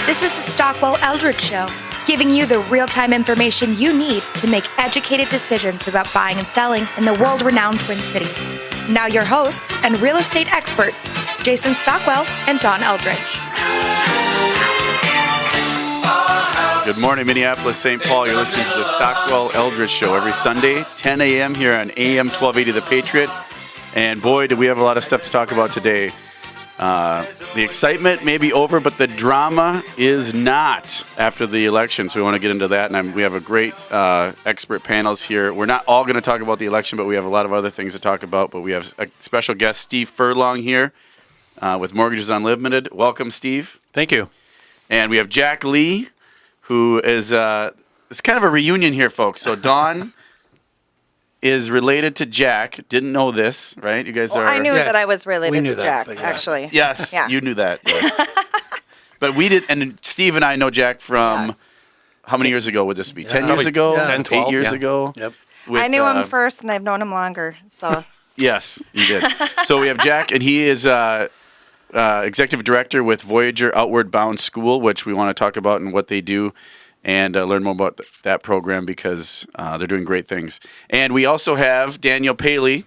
This is the Stockwell Eldridge Show, giving you the real-time information you need to make educated decisions about buying and selling in the world-renowned Twin Cities. Now your hosts and real estate experts, Jason Stockwell and Don Eldridge. Good morning, Minneapolis, St. Paul. You're listening to the Stockwell Eldridge Show every Sunday, 10 a.m. here on AM 1280 The Patriot. And boy, do we have a lot of stuff to talk about today. The excitement may be over, but the drama is not after the election. So we want to get into that. And we have a great expert panels here. We're not all going to talk about the election, but we have a lot of other things to talk about. But we have a special guest, Steve Furlong, here with Mortgages Unlimited. Welcome, Steve. Thank you. And we have Jack Lee, who is it's kind of a reunion here, folks. So Dawn is related to Jack. Didn't know this, right? You guys are. I knew that I was related to that, Jack, actually. Yes, Yeah. You knew that. Yes. But we did, and Steve and I know Jack from how many years ago would this be? 10 years ago? 10, 12, 8 years yeah. ago? Yep. With, I knew him first, and I've known him longer. So Yes, you did. So we have Jack, and he is executive director with Voyager Outward Bound School, which we want to talk about and what they do and learn more about that program because they're doing great things. And we also have Daniel Paley.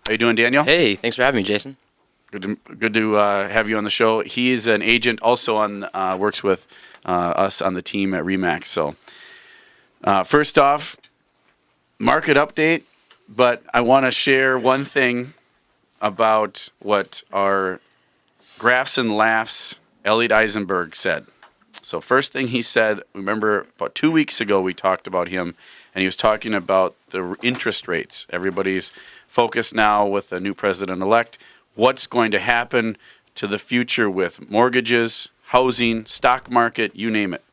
How you doing, Daniel? Hey, thanks for having me, Jason. Good to have you on the show. He is an agent, also on works with us on the team at RE/MAX. So first off, market update, but I want to share one thing about what our Graphs and Laughs Elliot Eisenberg said. So first thing he said, remember about 2 weeks ago we talked about him, and he was talking about the interest rates. Everybody's focused now with the new president-elect. What's going to happen to the future with mortgages, housing, stock market, you name it.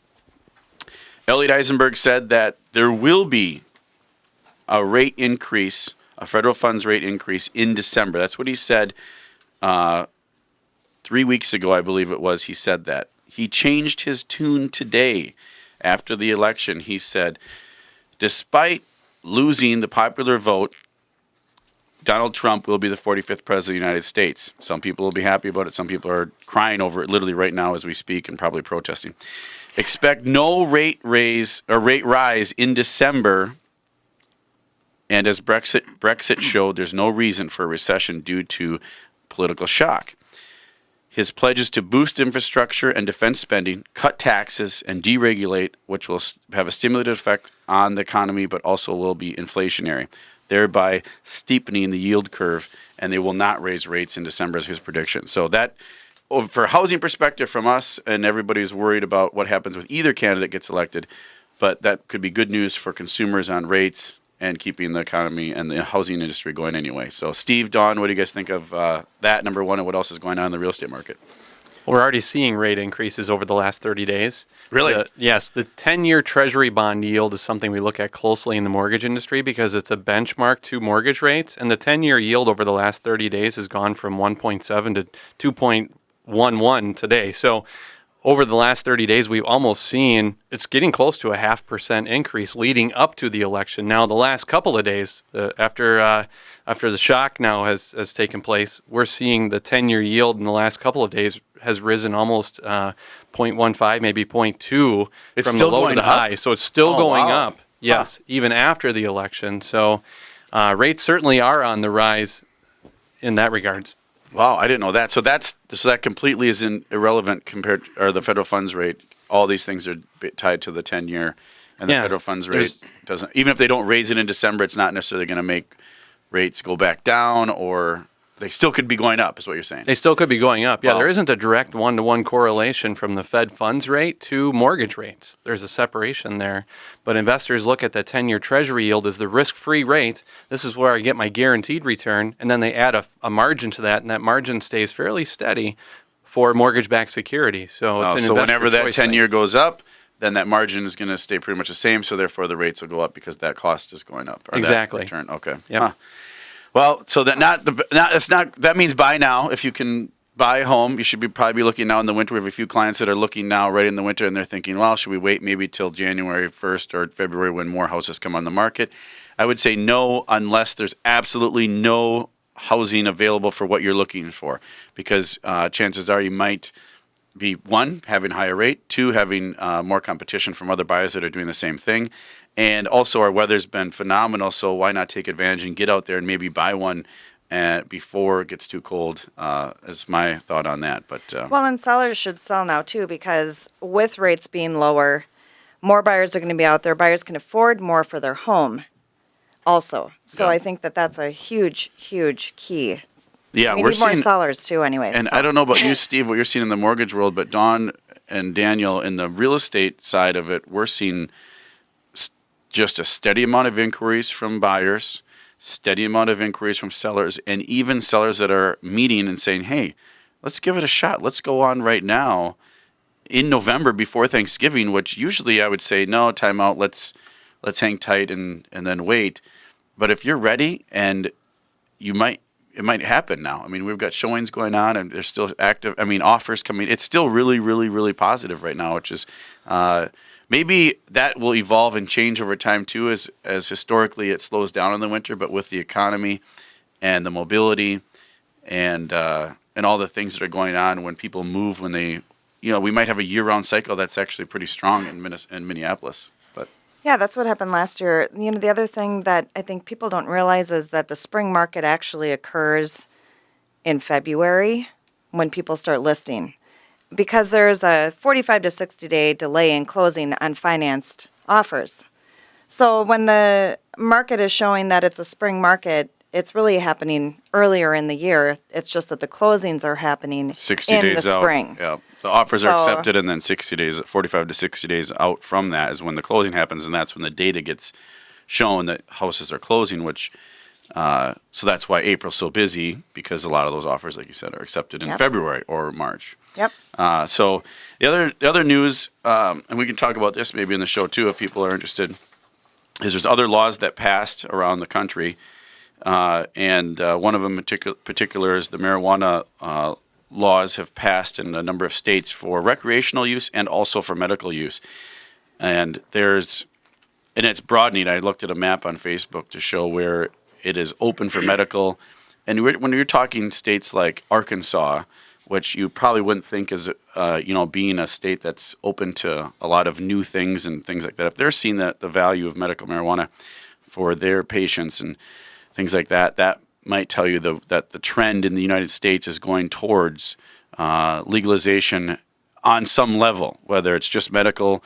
Elliot Eisenberg said that there will be a rate increase, a federal funds rate increase in December. That's what he said 3 weeks ago, I believe it was. He said that. He changed his tune today after the election. He said, despite losing the popular vote, Donald Trump will be the 45th president of the United States. Some people will be happy about it. Some people are crying over it literally right now as we speak and probably protesting. Expect no rate raise or rate rise in December. And as Brexit showed, there's no reason for a recession due to political shock. His pledges to boost infrastructure and defense spending, cut taxes, and deregulate, which will have a stimulative effect on the economy, but also will be inflationary, thereby steepening the yield curve, and they will not raise rates in December as his prediction. So that, for a housing perspective from us, and everybody's worried about what happens with either candidate gets elected, but that could be good news for consumers on rates and keeping the economy and the housing industry going anyway. So Steve, Dawn, what do you guys think of that, number one, and what else is going on in the real estate market? We're already seeing rate increases over the last 30 days. Really? Yes. The 10-year Treasury bond yield is something we look at closely in the mortgage industry because it's a benchmark to mortgage rates. And the 10-year yield over the last 30 days has gone from 1.7 to 2.11 today. So over the last 30 days, we've almost seen it's getting close to a 0.5% increase leading up to the election. Now, the last couple of days, after the shock now has taken place, we're seeing the 10-year yield in the last couple of days has risen almost 0.15, maybe 0.2 It's from still the low to going the up? high. So it's still going wow. up. Yes, even after the election. So rates certainly are on the rise in that regards. Wow, I didn't know that. So that completely is irrelevant compared, or the federal funds rate. All these things are tied to the 10-year, and the federal funds rate doesn't. Even if they don't raise it in December, it's not necessarily going to make rates go back down, or they still could be going up. Is what you're saying? They still could be going up. Yeah, Wow. there isn't a direct one-to-one correlation from the Fed funds rate to mortgage rates. There's a separation there. But investors look at the 10-year Treasury yield as the risk-free rate. This is where I get my guaranteed return, and then they add a margin to that, and that margin stays fairly steady for mortgage-backed security. So it's an so whenever that choice 10-year goes up, then that margin is going to stay pretty much the same. So therefore, the rates will go up because that cost is going up. Or Exactly. That return. Okay. Yep. Huh. Well, so that means buy now. If you can buy a home, you should probably be looking now in the winter. We have a few clients that are looking now right in the winter, and they're thinking, well, should we wait maybe till January 1st or February when more houses come on the market? I would say no, unless there's absolutely no housing available for what you're looking for, because chances are you might be one, having higher rate, two, having more competition from other buyers that are doing the same thing. And also our weather's been phenomenal, so why not take advantage and get out there and maybe buy one before it gets too cold, is my thought on that. But Well, and sellers should sell now too, because with rates being lower, more buyers are going to be out there. Buyers can afford more for their home also. So Yeah. I think that that's a huge, huge key. yeah, We we're need more seeing, sellers too anyways. and so. I don't know about you, Steve, what you're seeing in the mortgage world, but Dawn and Daniel, in the real estate side of it, we're seeing just a steady amount of inquiries from buyers, steady amount of inquiries from sellers, and even sellers that are meeting and saying, hey, let's give it a shot. Let's go on right now in November before Thanksgiving, which usually I would say, no, time out, let's hang tight and then wait. But if you're ready, and it might happen now. I mean, we've got showings going on, and they're still active. I mean, offers coming. It's still really, really, really positive right now, which is maybe that will evolve and change over time too, as historically it slows down in the winter. But with the economy and the mobility and all the things that are going on when people move, when they, we might have a year-round cycle that's actually pretty strong in Minneapolis. But Yeah, that's what happened last year. The other thing that I think people don't realize is that the spring market actually occurs in February when people start listing, because there's a 45 to 60 day delay in closing on financed offers. So when the market is showing that it's a spring market, it's really happening earlier in the year. It's just that the closings are happening 60 in days the out. spring. Yeah. The offers are So- accepted, and then 45 to 60 days out from that is when the closing happens, and that's when the data gets shown that houses are closing, which, so that's why April's so busy, because a lot of those offers, like you said, are accepted in Yep. February or March. Yep. So the other news, and we can talk about this maybe in the show too if people are interested, is there's other laws that passed around the country, and one of them in particular is the marijuana laws have passed in a number of states for recreational use and also for medical use. And it's broadening. I looked at a map on Facebook to show where it is open for medical. And when you're talking states like Arkansas, which you probably wouldn't think is, being a state that's open to a lot of new things and things like that, if they're seeing the value of medical marijuana for their patients and things like that, that might tell you that the trend in the United States is going towards legalization on some level, whether it's just medical,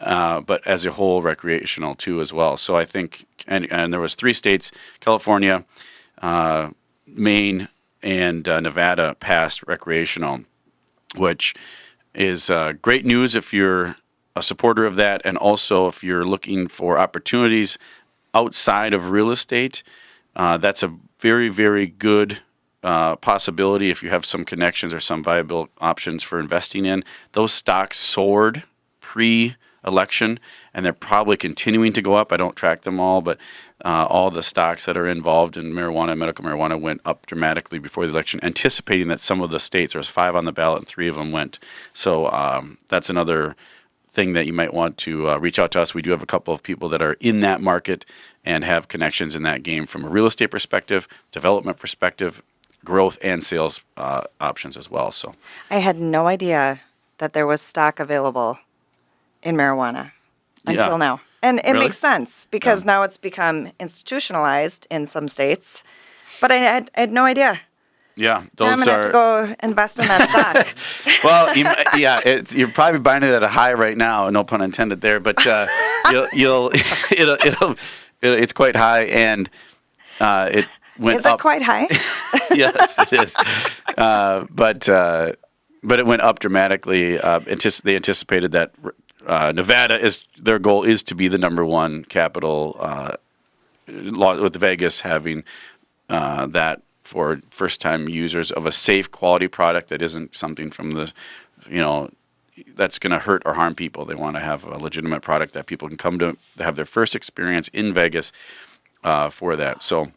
but as a whole recreational too as well. So I think, and there was 3 states, California, Maine, and Nevada passed recreational, which is great news if you're a supporter of that, and also if you're looking for opportunities outside of real estate. That's a very, very good possibility if you have some connections or some viable options for investing in. Those stocks soared pre-election, and they're probably continuing to go up. I don't track them all, but all the stocks that are involved in marijuana and medical marijuana went up dramatically before the election, anticipating that some of the states, there's 5 on the ballot and 3 of them went. So that's another thing that you might want to reach out to us. We do have a couple of people that are in that market and have connections in that game from a real estate perspective, development perspective, growth and sales options as well. So I had no idea that there was stock available in marijuana until now. And it Really? makes sense because now it's become institutionalized in some states. But I had no idea. yeah, Now I'm those going to have to go invest in that stock. well, you're probably buying it at a high right now. No pun intended there, but it's quite high, and it went Is up. it quite high? Yes, it is. But it went up dramatically. They anticipated that Nevada their goal is to be the number 1 capital, with Vegas having that for first-time users of a safe quality product that isn't something from the, that's going to hurt or harm people. They want to have a legitimate product that people can come to have their first experience in Vegas for that. So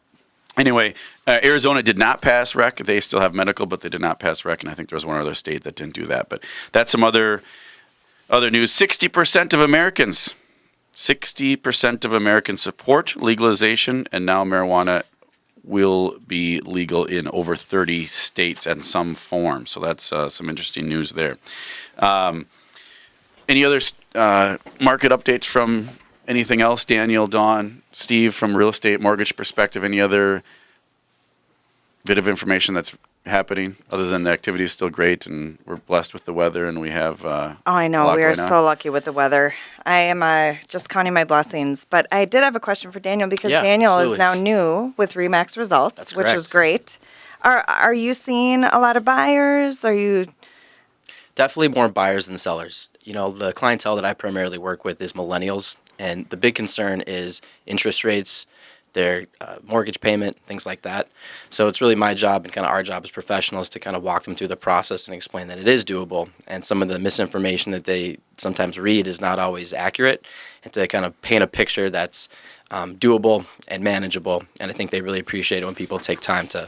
anyway, Arizona did not pass rec. They still have medical, but they did not pass rec, and I think there was one other state that didn't do that. But that's some other news. 60% of Americans support legalization, and now marijuana will be legal in over 30 states and some form. So that's some interesting news there. Any other market updates from anything else? Daniel, Dawn, Steve, from real estate mortgage perspective, any other bit of information that's happening other than the activity is still great and we're blessed with the weather and we have I know. We are so lucky with the weather. I am just counting my blessings. But I did have a question for Daniel because Daniel is now new with RE/MAX results, which is great. Are you seeing a lot of buyers? Are you... Definitely more buyers than sellers. You know, the clientele that I primarily work with is millennials, and the big concern is interest rates, their mortgage payment, things like that. So it's really my job and kind of our job as professionals to kind of walk them through the process and explain that it is doable, and some of the misinformation that they sometimes read is not always accurate, and to kind of paint a picture that's doable and manageable. And I think they really appreciate it when people take time to,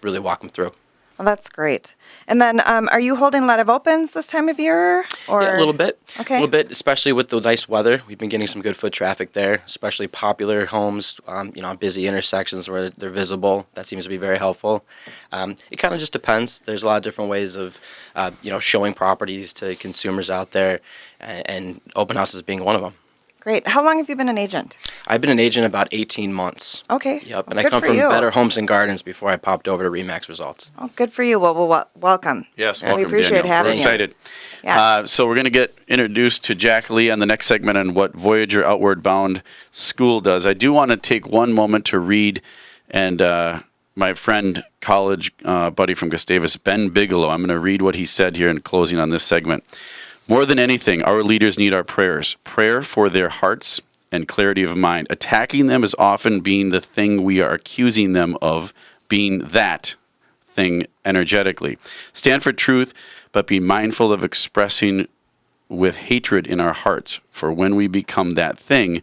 really walk them through. Well, that's great. And then are you holding a lot of opens this time of year? Or? Yeah, a little bit. Okay. A little bit, especially with the nice weather. We've been getting some good foot traffic there, especially popular homes, on busy intersections where they're visible. That seems to be very helpful. It kind of just depends. There's a lot of different ways of, showing properties to consumers out there, and open houses being one of them. Great. How long have you been an agent? I've been an agent about 18 months. Okay. Yep, and well, I come from you. Better Homes and Gardens before I popped over to RE/MAX Results. Oh, good for you. Well, welcome. Yes, We welcome, appreciate Daniel. having We're excited. you. Yeah. So we're going to get introduced to Jack Lee on the next segment on what Voyager Outward Bound School does. I do want to take one moment to read, and my friend, college buddy from Gustavus, Ben Bigelow, I'm going to read what he said here in closing on this segment. More than anything, our leaders need our prayers. Prayer for their hearts and clarity of mind. Attacking them is often being the thing we are accusing them of being that thing energetically. Stand for truth, but be mindful of expressing with hatred in our hearts. For when we become that thing,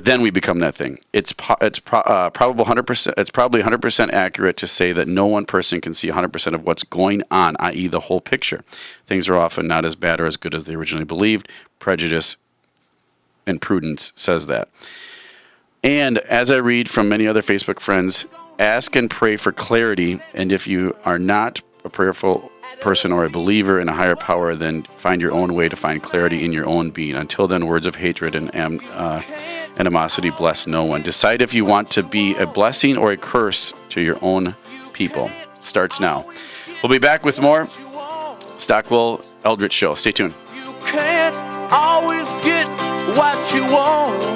then we become that thing. It's probably 100%. It's probably 100% accurate to say that no one person can see 100% of what's going on, i.e., the whole picture. Things are often not as bad or as good as they originally believed. Prejudice and prudence says that. And as I read from many other Facebook friends, ask and pray for clarity. And if you are not a prayerful person or a believer in a higher power, then find your own way to find clarity in your own being. Until then, words of hatred and animosity bless no one. Decide if you want to be a blessing or a curse to your own people. Starts now. We'll be back with more Stockwell Eldritch Show. Stay tuned. You can't always get what you want.